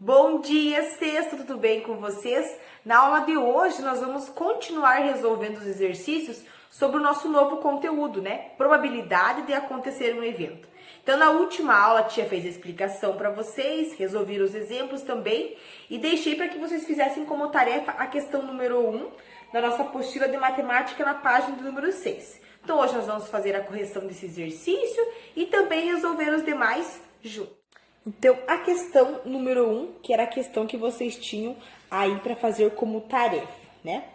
Bom dia, sexta, tudo bem com vocês? Na aula de hoje nós vamos continuar resolvendo os exercícios sobre o nosso novo conteúdo, né? Probabilidade de acontecer um evento. Então, na última aula, a tia fez a explicação para vocês, resolvi os exemplos também e deixei para que vocês fizessem como tarefa a questão número 1 da nossa apostila de matemática na página do número 6. Então, hoje nós vamos fazer a correção desse exercício e também resolver os demais juntos. Então, a questão número 1, que era a questão que vocês tinham aí para fazer como tarefa, né?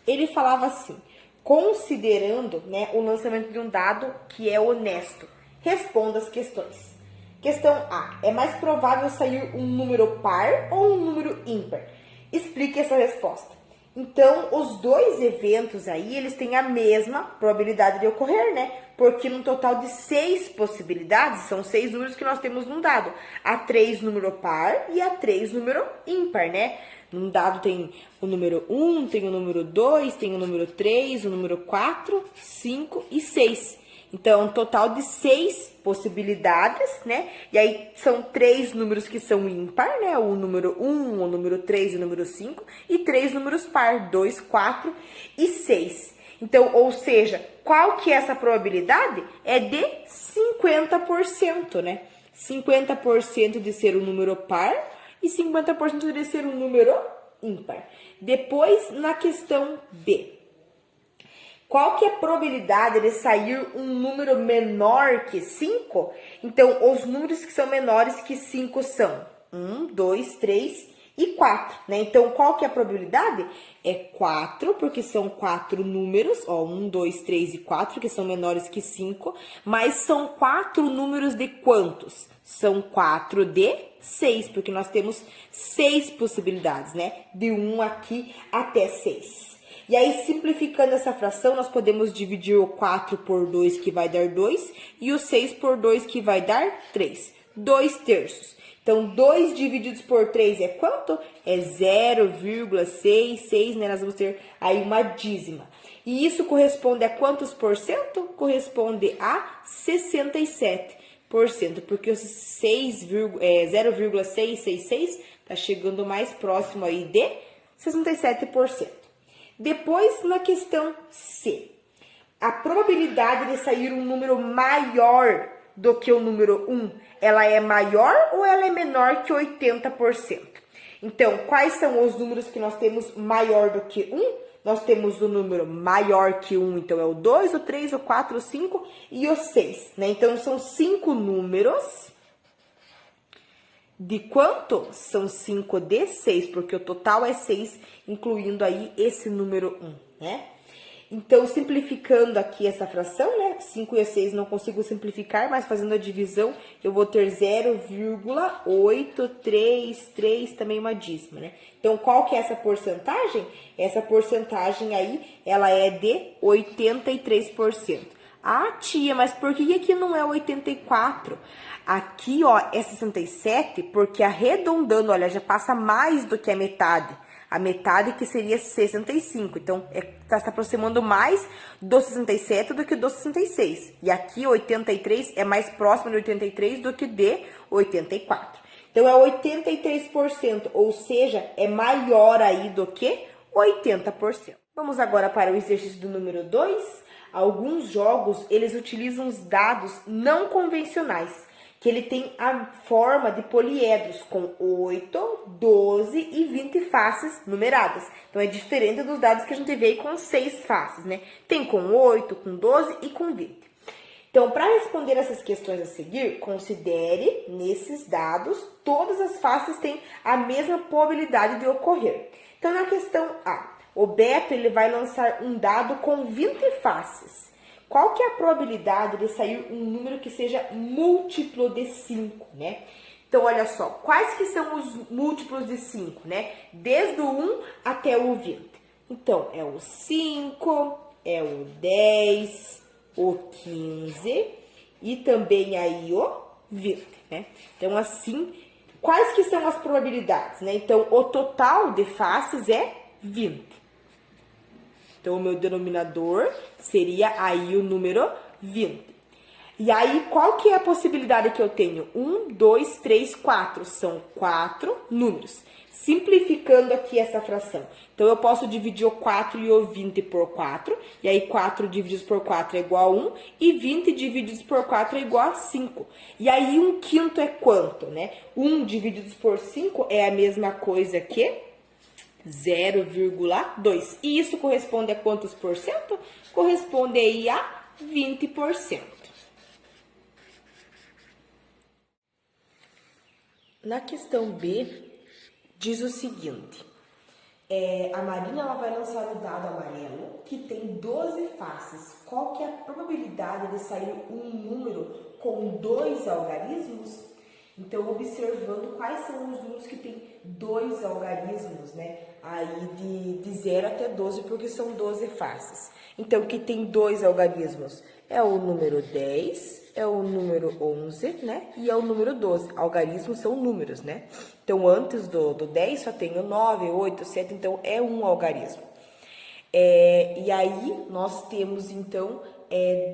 Ele falava assim, considerando, né, o lançamento de um dado que é honesto, responda as questões. Questão A, é mais provável sair um número par ou um número ímpar? Explique essa resposta. Então, os dois eventos aí, eles têm a mesma probabilidade de ocorrer, né? Porque num total de 6 possibilidades, são 6 números que nós temos num dado. Há 3 número par e há 3 número ímpar, né? Num dado tem o número 1, tem o número 2, tem o número 3, o número 4, 5 e 6. Então, um total de 6 possibilidades, né? E aí, são 3 números que são ímpar, né? O número 1, o número 3 e o número 5. E 3 números par, 2, 4 e 6. Então, ou seja, qual que é essa probabilidade? É de 50%, né? 50% de ser um número par e 50% de ser um número ímpar. Depois, na questão B. Qual que é a probabilidade de sair um número menor que 5? Então, os números que são menores que 5 são 1, 2, 3 e 4, né? Então, qual que é a probabilidade? É 4, porque são 4 números, ó, 1, 2, 3 e 4, que são menores que 5, mas são 4 números de quantos? São 4 de 6, porque nós temos 6 possibilidades, né? De 1 aqui até 6. E aí, simplificando essa fração, nós podemos dividir o 4 por 2, que vai dar 2, e o 6 por 2, que vai dar 3. 2 terços. Então, 2 divididos por 3 é quanto? É 0,66, né? Nós vamos ter aí uma dízima. E isso corresponde a quantos por cento? Corresponde a 67%, porque o 0,666 está chegando mais próximo aí de 67%. Depois, na questão C, a probabilidade de sair um número maior do que o número 1, ela é maior ou ela é menor que 80%? Então, quais são os números que nós temos maior do que 1? Nós temos o número maior que 1, então é o 2, o 3, o 4, o 5 e o 6, né? Então, são 5 números. De quanto? São 5 de 6, porque o total é 6, incluindo aí esse número 1, né? Então, simplificando aqui essa fração, né? 5 e 6 não consigo simplificar, mas fazendo a divisão, eu vou ter 0,833, também uma dízima, né? Então, qual que é essa porcentagem? Essa porcentagem aí, ela é de 83%. Ah, tia, mas por que aqui não é 84? Aqui, ó, é 67, porque arredondando, olha, já passa mais do que a metade. A metade que seria 65. Então, tá se aproximando mais do 67 do que do 66. E aqui, 83 é mais próximo de 83 do que de 84. Então, é 83%, ou seja, é maior aí do que 80%. Vamos agora para o exercício do número 2. Alguns jogos, eles utilizam os dados não convencionais, que ele tem a forma de poliedros com 8, 12 e 20 faces numeradas. Então, é diferente dos dados que a gente vê aí com 6 faces, né? Tem com 8, com 12 e com 20. Então, para responder essas questões a seguir, considere nesses dados, todas as faces têm a mesma probabilidade de ocorrer. Então, na questão A, o Beto ele vai lançar um dado com 20 faces. Qual que é a probabilidade de sair um número que seja múltiplo de 5, né? Então, olha só, quais que são os múltiplos de 5, né? Desde o 1 até o 20. Então, é o 5, é o 10, o 15 e também aí o 20, né? Então, assim, quais que são as probabilidades, né? Então, o total de faces é 20. Então, o meu denominador seria aí o número 20. E aí, qual que é a possibilidade que eu tenho? 1, 2, 3, 4. São 4 números. Simplificando aqui essa fração. Então, eu posso dividir o 4 e o 20 por 4. E aí, 4 divididos por 4 é igual a 1. E 20 divididos por 4 é igual a 5. E aí, 1/5 é quanto, né? 1 divididos por 5 é a mesma coisa que 0,2. E isso corresponde a quantos por cento? Corresponde aí a 20%. Na questão B, diz o seguinte, a Marina ela vai lançar o dado amarelo que tem 12 faces. Qual que é a probabilidade de sair um número com 2 algarismos? Então, observando quais são os números que tem 2 algarismos, né? Aí de 0 até 12, porque são 12 faces. Então, o que tem 2 algarismos é o número 10, é o número 11, né? E é o número 12. Algarismos são números, né? Então, antes do 10 só tem o 9, 8, 7, então é um algarismo. E aí, nós temos, então,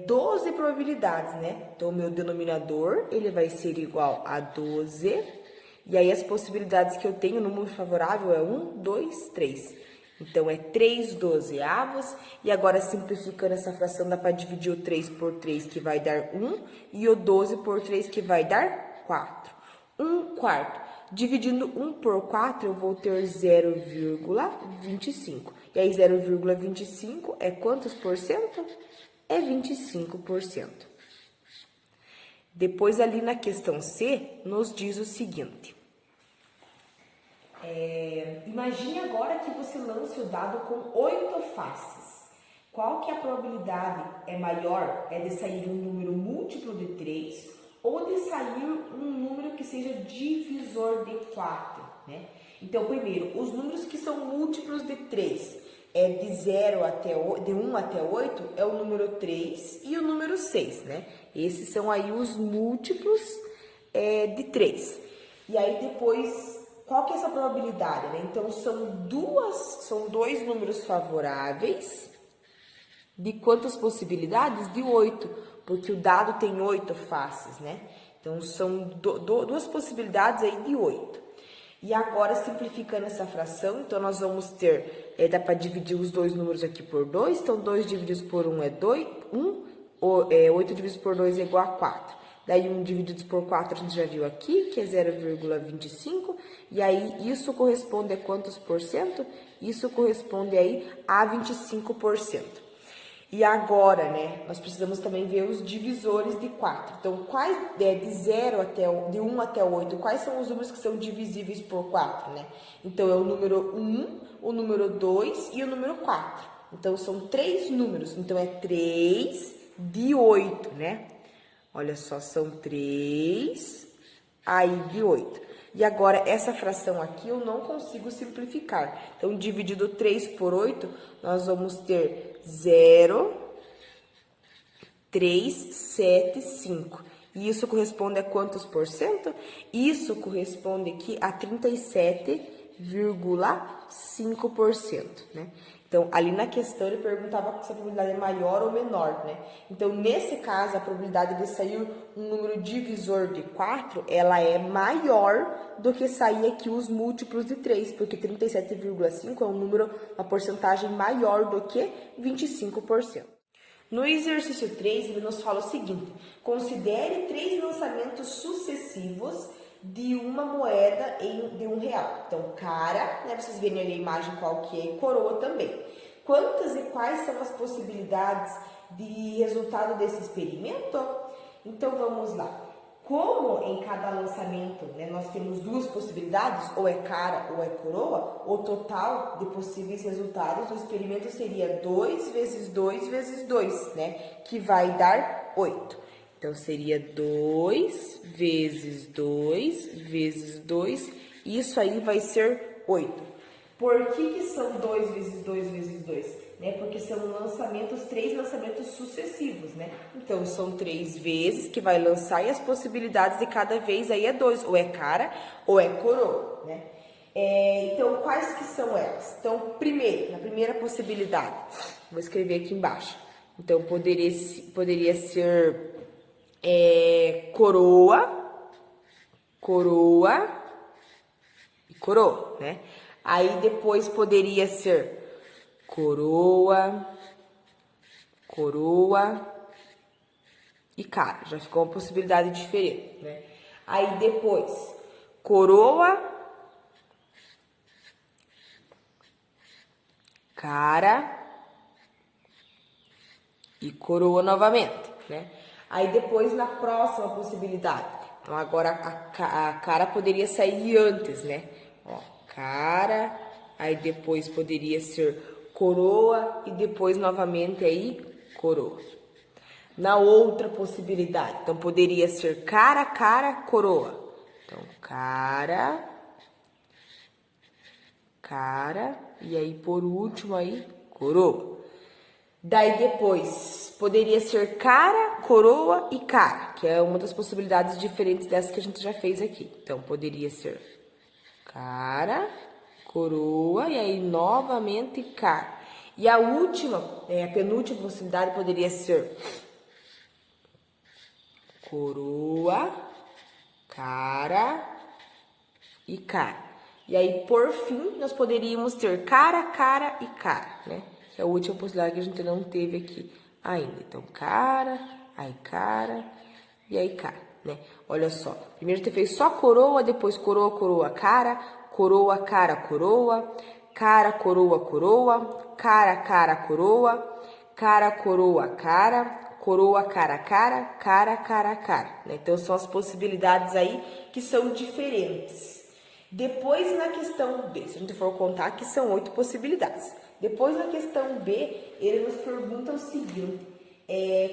12 probabilidades, né? Então, o meu denominador, ele vai ser igual a 12. E aí, as possibilidades que eu tenho no número favorável é 1, 2, 3. Então, é 3 dozeavos. E agora, simplificando essa fração, dá para dividir o 3 por 3, que vai dar 1. E o 12 por 3, que vai dar 4. 1/4. Dividindo 1 por 4, eu vou ter 0,25. E aí, 0,25 é quantos por cento? É 25%. Depois, ali na questão C, nos diz o seguinte. Imagine agora que você lance o dado com 8 faces. Qual que é a probabilidade maior? É de sair um número múltiplo de 3 ou de sair um número que seja divisor de 4, né? Então, primeiro, os números que são múltiplos de 3, de 1 até 8, é o número 3 e o número 6, né? Esses são aí os múltiplos de 3. E aí, depois, qual que é essa probabilidade, né? Então, são dois números favoráveis. De quantas possibilidades? De 8, porque o dado tem 8 faces, né? Então, são duas possibilidades aí de 8. E agora, simplificando essa fração, então, nós vamos ter, dá para dividir os dois números aqui por 2, então, 2 divididos por 1 é 8 divididos por 2 é igual a 4. Daí, 1 dividido por 4 a gente já viu aqui, que é 0,25, e aí, isso corresponde a quantos por cento? Isso corresponde aí a 25%. E agora, né, nós precisamos também ver os divisores de 4. Então, de 1 até 8, quais são os números que são divisíveis por 4, né? Então, é o número 1, o número 2 e o número 4. Então, são 3 números. Então, é 3 de 8, né? Olha só, são 3 aí de 8. E agora, essa fração aqui eu não consigo simplificar. Então, dividido 3 por 8, nós vamos ter 0,375. E isso corresponde a quantos por cento? Isso corresponde aqui a 37,5%, né? Então, ali na questão, ele perguntava se a probabilidade é maior ou menor, né? Então, nesse caso, a probabilidade de sair um número divisor de 4, ela é maior do que sair aqui os múltiplos de 3, porque 37,5 é um número, uma porcentagem maior do que 25%. No exercício 3, ele nos fala o seguinte: considere 3 lançamentos sucessivos de uma moeda de R$1. Então, cara, né, vocês verem ali a imagem qual que é, e coroa também. Quantas e quais são as possibilidades de resultado desse experimento? Então, vamos lá. Como em cada lançamento, né, nós temos duas possibilidades, ou é cara ou é coroa, o total de possíveis resultados do experimento seria 2 vezes 2 vezes 2, né, que vai dar 8. Então, seria 2 vezes 2 vezes 2, isso aí vai ser 8. Por que são 2 vezes 2 vezes 2? Né? Porque são três lançamentos sucessivos, né? Então, são 3 vezes que vai lançar e as possibilidades de cada vez aí é 2, ou é cara ou é coroa, né? Então, quais que são elas? Então, na primeira possibilidade, vou escrever aqui embaixo. Então, poderia ser coroa, coroa e coroa, né? Aí depois poderia ser coroa, coroa e cara. Já ficou uma possibilidade diferente, né? Aí depois, coroa, cara e coroa novamente, né? Aí depois na próxima possibilidade. Então agora a cara poderia sair antes, né? Ó, cara, aí depois poderia ser coroa e depois novamente aí coroa. Na outra possibilidade, então poderia ser cara, cara, coroa. Então cara, cara e aí por último aí coroa. Daí depois, poderia ser cara, coroa e cara, que é uma das possibilidades diferentes dessas que a gente já fez aqui. Então, poderia ser cara, coroa e aí novamente cara. E a última, a penúltima possibilidade poderia ser coroa, cara e cara. E aí, por fim, nós poderíamos ter cara, cara e cara, né? Que é a última possibilidade que a gente não teve aqui ainda. Então, cara, aí cara e aí cara, né? Olha só, primeiro você fez só coroa, depois coroa, coroa, cara, coroa, cara, coroa, cara, coroa, coroa, cara, cara, coroa, cara, coroa, cara, coroa, cara, cara, cara, cara, cara, né? Então, são as possibilidades aí que são diferentes. Depois, na questão B, se a gente for contar, que são 8 possibilidades. Depois, na questão B, ele nos pergunta o seguinte,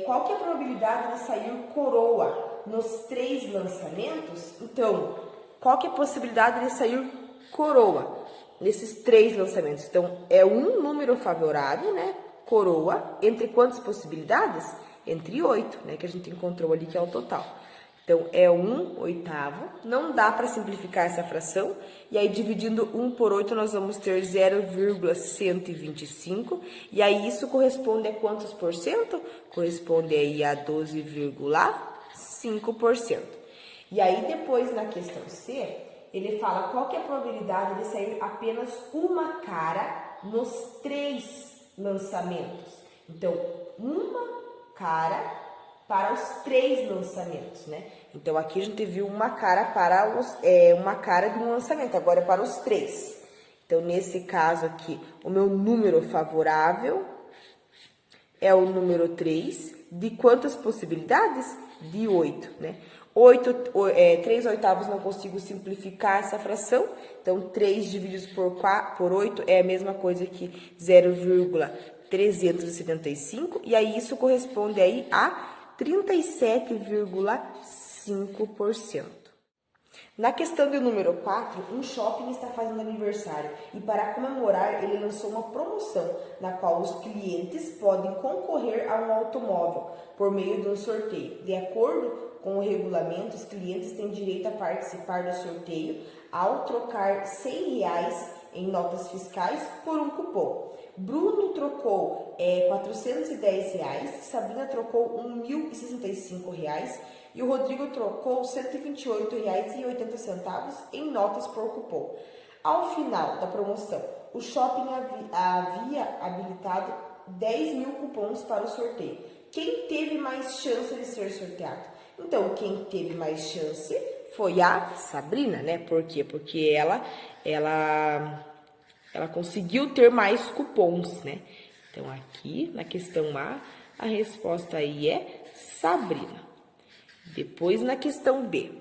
qual que é a probabilidade de sair coroa nos 3 lançamentos? Então, qual que é a possibilidade de sair coroa nesses 3 lançamentos? Então, é um número favorável, né? Coroa, entre quantas possibilidades? Entre 8, né? Que a gente encontrou ali, que é o total. Então, é 1/8. Não dá para simplificar essa fração. E aí, dividindo 1 por 8, nós vamos ter 0,125. E aí, isso corresponde a quantos por cento? Corresponde aí a 12,5%. E aí, depois, na questão C, ele fala qual que é a probabilidade de sair apenas uma cara nos 3 lançamentos. Então, uma cara para os 3 lançamentos, né? Então, aqui a gente viu uma cara para uma cara de um lançamento, agora é para os 3. Então, nesse caso aqui, o meu número favorável é o número 3. De quantas possibilidades? De 8, né? 3/8 não consigo simplificar essa fração, então 3 divididos por 8 é a mesma coisa que 0,375, e aí isso corresponde aí a 37,5%. Na questão do número 4, um shopping está fazendo aniversário e para comemorar ele lançou uma promoção na qual os clientes podem concorrer a um automóvel por meio de um sorteio. De acordo com o regulamento, os clientes têm direito a participar do sorteio ao trocar R$100 em notas fiscais por um cupom. Bruno trocou R$410, Sabrina trocou R$1.065 e o Rodrigo trocou R$128,80 em notas por cupom. Ao final da promoção, o shopping havia habilitado 10.000 cupons para o sorteio. Quem teve mais chance de ser sorteado? Então, quem teve mais chance foi a Sabrina, né? Por quê? Porque ela conseguiu ter mais cupons, né? Então, aqui na questão A, a resposta aí é Sabrina. Depois, na questão B,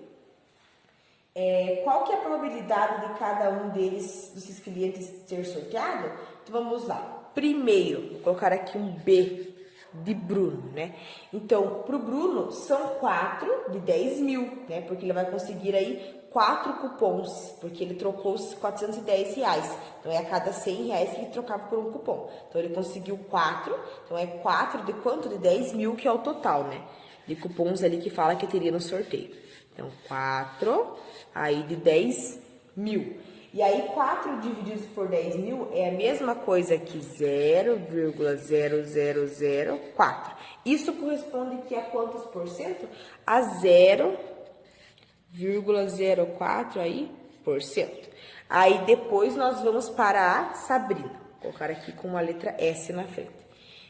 qual que é a probabilidade de cada um desses clientes ser sorteado? Então, vamos lá. Primeiro, vou colocar aqui um B de Bruno, né? Então, para o Bruno, são 4 de 10.000, né? Porque ele vai conseguir aí 4 cupons, porque ele trocou os R$410. Então, é a cada R$100 que ele trocava por um cupom. Então, ele conseguiu 4. Então, é 4 de quanto? De 10.000, que é o total, né? De cupons ali que fala que teria no sorteio. Então, 4 aí de 10.000. E aí, 4 divididos por 10 mil é a mesma coisa que 0,0004. Isso corresponde aqui a quantos por cento? A 0,04 aí por cento. Aí depois nós vamos para a Sabrina. Vou colocar aqui com uma letra S na frente.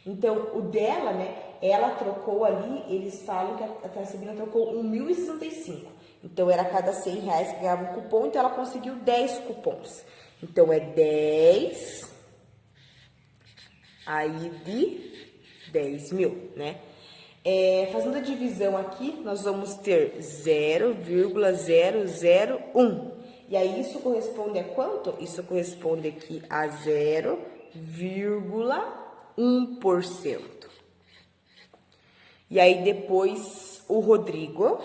Então, o dela, né, ela trocou ali, eles falam que a Sabrina trocou 1.065. Então, era a cada 100 reais que ganhava um cupom, então ela conseguiu 10 cupons. Então, é 10 aí de 10 mil, né? Fazendo a divisão aqui, nós vamos ter 0,001. E aí, isso corresponde a quanto? Isso corresponde aqui a 0,1%. E aí, depois, o Rodrigo.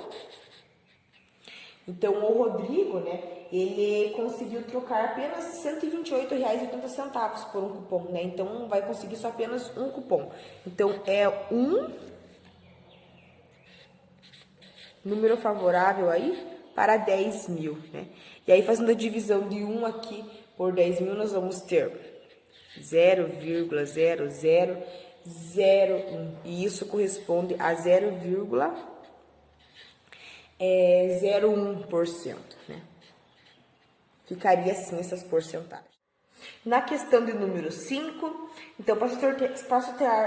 Então, o Rodrigo, né, ele conseguiu trocar apenas R$ 128,80 por um cupom, né? Então, vai conseguir só apenas um cupom. Então, é um número favorável aí para 10 mil, né? E aí, fazendo a divisão de 1 aqui por 10 mil, nós vamos ter 0,0001. E isso corresponde a 0,01%, né? Ficaria assim essas porcentagens. Na questão de número 5, então, para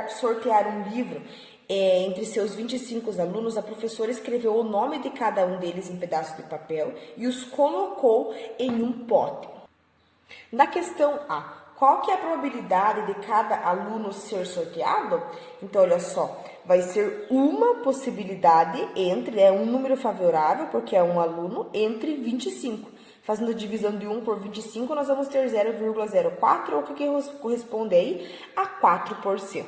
sortear um livro entre seus 25 alunos, a professora escreveu o nome de cada um deles em pedaços de papel e os colocou em um pote. Na questão A, qual que é a probabilidade de cada aluno ser sorteado? Então, olha só, vai ser uma possibilidade entre, um número favorável, porque é um aluno, entre 25. Fazendo a divisão de 1 por 25, nós vamos ter 0,04, o que corresponde aí a 4%.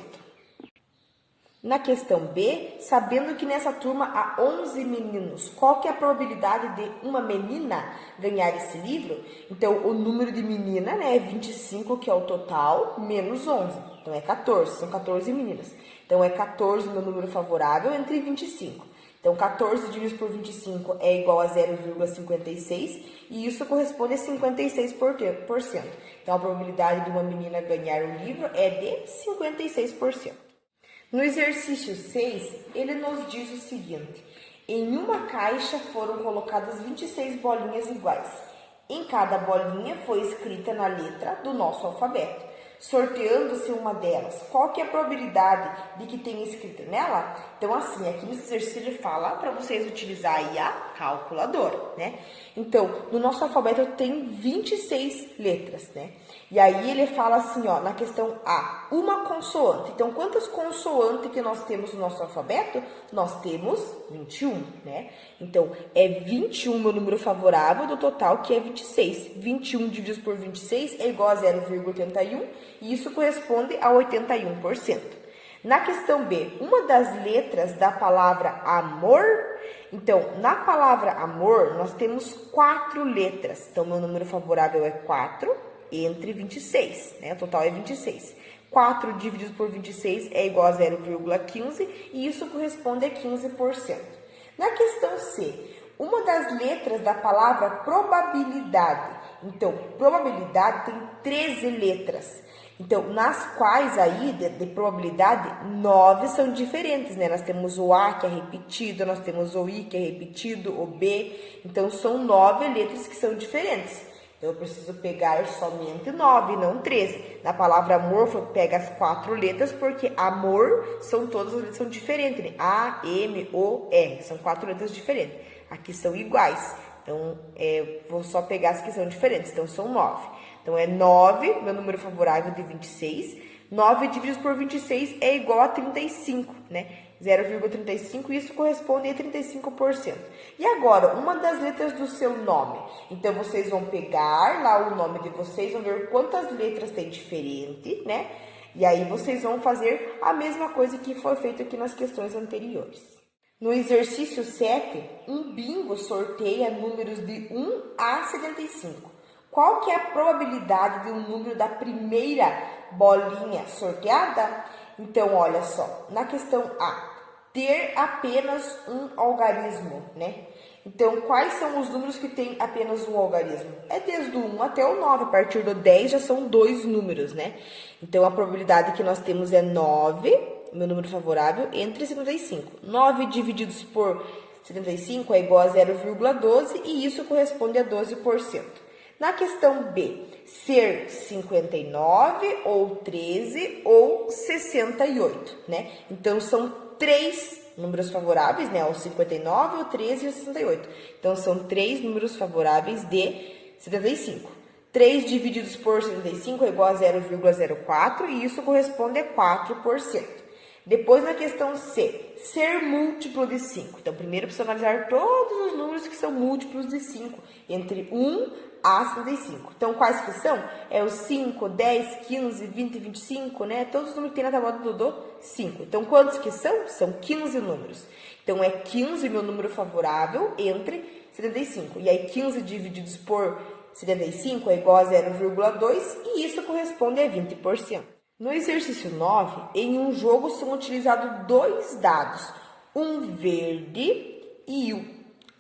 Na questão B, sabendo que nessa turma há 11 meninos, qual que é a probabilidade de uma menina ganhar esse livro? Então, o número de menina, né, é 25, que é o total, menos 11. Então, é 14, são 14 meninas. Então, é 14 o meu número favorável entre 25. Então, 14 dividido por 25 é igual a 0,56 e isso corresponde a 56%. Então, a probabilidade de uma menina ganhar o livro é de 56%. No exercício 6, ele nos diz o seguinte: em uma caixa foram colocadas 26 bolinhas iguais. Em cada bolinha foi escrita na letra do nosso alfabeto. Sorteando-se uma delas, qual que é a probabilidade de que tenha escrito nela? Então, assim, aqui nesse exercício ele fala para vocês utilizar aí a calculadora, né? Então, no nosso alfabeto tem 26 letras, né? E aí ele fala assim, ó, na questão A, uma consoante. Então, quantas consoantes que nós temos no nosso alfabeto? Nós temos 21, né? Então, é 21 meu número favorável do total, que é 26. 21 dividido por 26 é igual a 0,81 e isso corresponde a 81%. Na questão B, uma das letras da palavra amor, então, na palavra amor, nós temos 4 letras. Então, meu número favorável é 4 entre 26, né? O total é 26. 4 dividido por 26 é igual a 0,15 e isso corresponde a 15%. Na questão C, uma das letras da palavra probabilidade. Então, probabilidade tem 13 letras. Então, nas quais aí, de probabilidade, 9 são diferentes, né? Nós temos o A, que é repetido, nós temos o I, que é repetido, o B. Então, são 9 letras que são diferentes. Então, eu preciso pegar somente 9, não 13. Na palavra amor, pega as 4 letras, porque amor, todas as letras são diferentes, né? A, M, O, R. São 4 letras diferentes. Aqui são iguais. Então, vou só pegar as que são diferentes. Então, são 9. Então, é 9, meu número favorável de 26. 9 dividido por 26 é igual a 35, né? 0,35, isso corresponde a 35%. E agora, uma das letras do seu nome. Então, vocês vão pegar lá o nome de vocês, vão ver quantas letras tem diferente, né? E aí, vocês vão fazer a mesma coisa que foi feito aqui nas questões anteriores. No exercício 7, um bingo sorteia números de 1 a 75. Qual que é a probabilidade de um número da primeira bolinha sorteada? Então, olha só, na questão A, ter apenas um algarismo, né? Então, quais são os números que têm apenas um algarismo? É desde o 1 até o 9. A partir do 10 já são 2 números, né? Então, a probabilidade que nós temos é 9, meu número favorável, entre 75. 9 divididos por 75 é igual a 0,12 e isso corresponde a 12%. Na questão B, ser 59 ou 13 ou 68, né? Então, são 3 números favoráveis, né? O 59, o 13 e o 68. Então, são 3 números favoráveis de 75. 3 divididos por 75 é igual a 0,04 e isso corresponde a 4%. Depois, na questão C, ser múltiplo de 5. Então, primeiro precisa analisar todos os números que são múltiplos de 5, entre 1 a 75. Então, quais que são? É o 5, 10, 15, 20, 25, né? Todos os números que tem na tábua do Dodô, 5. Então, quantos que são? São 15 números. Então, é 15 meu número favorável entre 75. E aí, 15 divididos por 75 é igual a 0,2 e isso corresponde a 20%. No exercício 9, em um jogo são utilizados 2 dados, um verde e um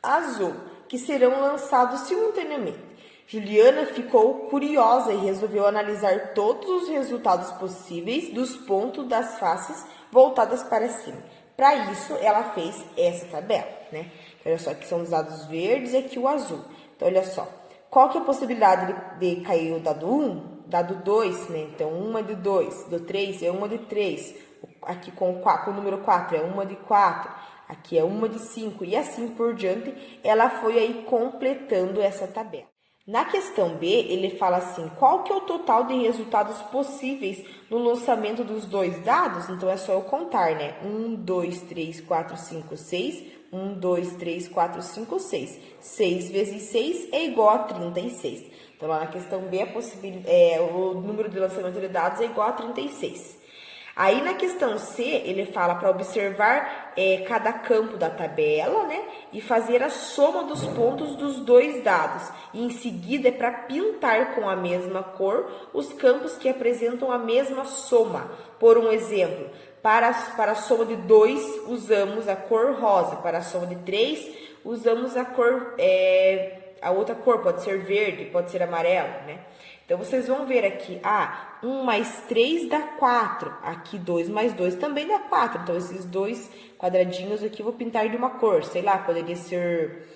azul, que serão lançados simultaneamente. Juliana ficou curiosa e resolveu analisar todos os resultados possíveis dos pontos das faces voltadas para cima. Para isso, ela fez essa tabela, né? Olha só, aqui são os dados verdes e aqui o azul. Então, olha só, qual que é a possibilidade de cair o dado 1? Dado 2, né? Então, uma de 2, do 3 é uma de 3, aqui com o número 4 é uma de 4, aqui é uma de 5, e assim por diante, ela foi aí completando essa tabela. Na questão B, ele fala assim, qual que é o total de resultados possíveis no lançamento dos 2 dados? Então, é só eu contar, né? 1, 2, 3, 4, 5, 6, 1, 2, 3, 4, 5, 6. 6 vezes 6 é igual a 36. Então, lá na questão B, o número de lançamento de dados é igual a 36. Aí, na questão C, ele fala para observar cada campo da tabela, né? E fazer a soma dos pontos dos 2 dados. E, em seguida, é para pintar com a mesma cor os campos que apresentam a mesma soma. Por um exemplo, para a soma de 2, usamos a cor rosa. Para a soma de 3, usamos a cor... A outra cor pode ser verde, pode ser amarelo, né? Então, vocês vão ver aqui, 1 mais 3 dá 4. Aqui, 2 mais 2 também dá 4. Então, esses 2 quadradinhos aqui eu vou pintar de uma cor. Sei lá, poderia ser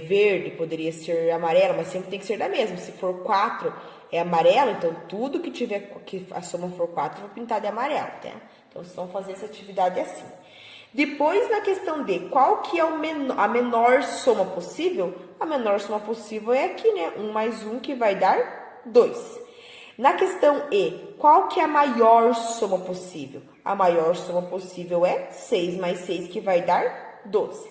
verde, poderia ser amarelo, mas sempre tem que ser da mesma. Se for 4 é amarelo, então tudo que tiver, que a soma for 4, eu vou pintar de amarelo, tá? Então, vocês vão fazer essa atividade assim. Depois, na questão D, qual que é a menor soma possível? A menor soma possível é aqui, né? 1 mais 1, que vai dar 2. Na questão E, qual que é a maior soma possível? A maior soma possível é 6 mais 6, que vai dar 12.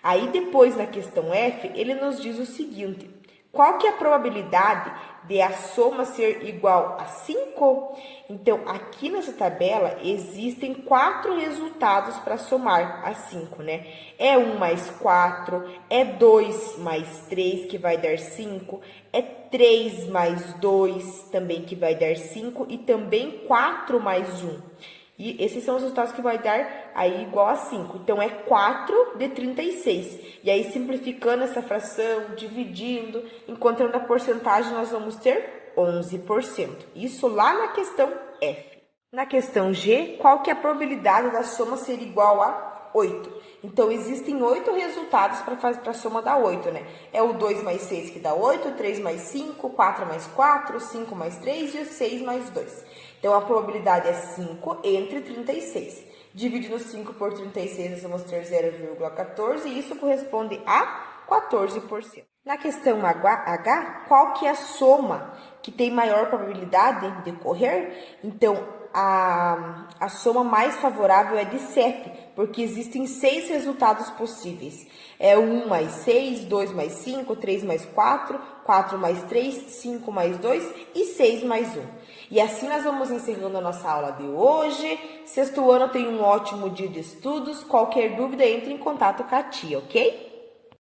Aí, depois, na questão F, ele nos diz o seguinte... Qual que é a probabilidade de a soma ser igual a 5? Então, aqui nessa tabela, existem 4 resultados para somar a 5, né? É 1 mais 4, é 2 mais 3, que vai dar 5, é 3 mais 2, também que vai dar 5, e também 4 mais 1. E esses são os resultados que vai dar aí igual a 5. Então, é 4 de 36. E aí, simplificando essa fração, dividindo, encontrando a porcentagem, nós vamos ter 11%. Isso lá na questão F. Na questão G, qual que é a probabilidade da soma ser igual a 8? Então, existem 8 resultados para a soma dar 8, né? É o 2 mais 6 que dá 8, 3 mais 5, 4 mais 4, 5 mais 3 e o 6 mais 2. Então, a probabilidade é 5 entre 36. Dividindo 5 por 36, nós vamos ter 0,14 e isso corresponde a 14%. Na questão H, qual que é a soma que tem maior probabilidade de ocorrer? Então, a soma mais favorável é de 7, porque existem 6 resultados possíveis. É 1 mais 6, 2 mais 5, 3 mais 4, 4 mais 3, 5 mais 2 e 6 mais 1. E assim nós vamos encerrando a nossa aula de hoje. Sexto ano, tenha um ótimo dia de estudos. Qualquer dúvida, entre em contato com a tia, ok?